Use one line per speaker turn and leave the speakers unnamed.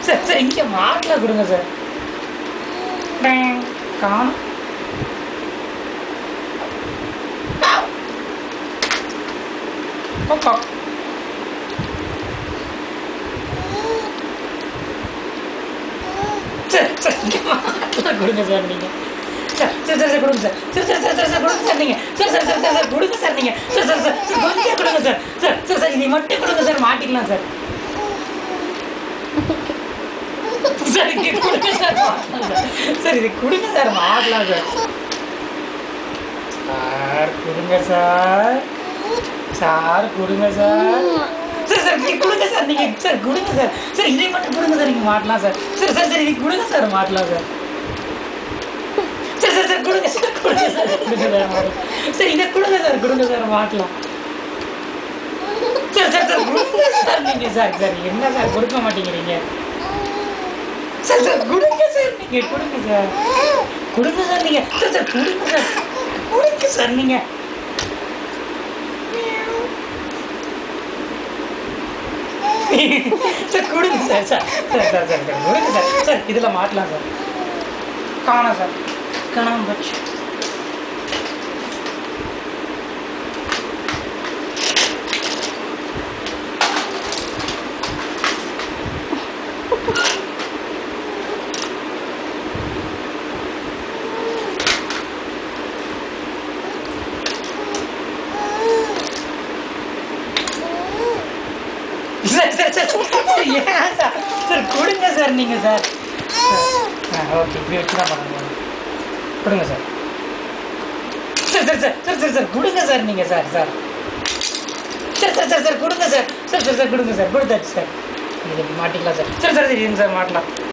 Sir sir இங்கே மாட்டில் கொடுங்க சார். காணும். சார் சார் இங்கே மாட்டில் கொடுங்க சார் நீங்கள். சார் சார் சார் சார் கொடுங்க sir. Sir sir sir sir sir கொடுங்க சார் நீங்கள். Sir sir sir sir sir கொடுங்க சார் நீங்கள். சார் சார் சார் சார் கொஞ்சம் கொடுங்க சார். சார் சார் சார் இது மட்டும் கொடுங்க சார், மாட்டிக்கலாம் சார். சார் இது கொடுங்க சார், மாட்டலாம் சார். சார் இது கொடுங்க சார், மாட்டலாம் சார். சார் கொடுங்க சார். சார் கொடுங்க சார். சார் சார் இது கொடுங்க சார் நீங்கள். சார் கொடுங்க சார். சார் இதை மட்டும் கொடுங்க சார், நீங்கள் மாட்டலாம் சார். சார் சார் சார் இது கொடுங்க சார், மாட்டலாம் சார். சார் சார் சார் கொடுங்க சார், கொடுங்க சார், கொடுங்க சார், மாட்டலாம். சார் இதை கொடுங்க சார், கொடுங்க சார், மாட்டலாம். சார் சார் சார் கொடுங்க சார் நீங்கள். சார் சார் என்ன சார் கொடுக்க மாட்டேங்கிறீங்க? சார் சார் கொடுங்க சார் நீங்கள், கொடுங்க சார், கொடுங்க சார் நீங்கள். சார் சார் கொடுங்க சார், கொடுங்க சார் நீங்கள். சார் கொடுங்க sir. Sir sir sir sir sir கொடுங்க சார். சார் இதில் மாட்டலாம் சார். காணோம் சார், காணாம போச்சு. சார் சார் சார் சார் ஏன் சார்? சார் கொடுங்க சார் நீங்கள். சார் ஓகே, இப்படி வச்சு தான் பண்ணணும். கொடுங்க sir. Sir sir sir sir sir sir கொடுங்க சார் நீங்கள். Sir sir sir sir sir sir கொடுங்க சார். சார் சார் சார் கொடுங்க சார், கொடுத்தாச்சு சார். இது மாட்டிக்கலாம் சார். சார் சார் இருங்க சார், மாட்டலாம்.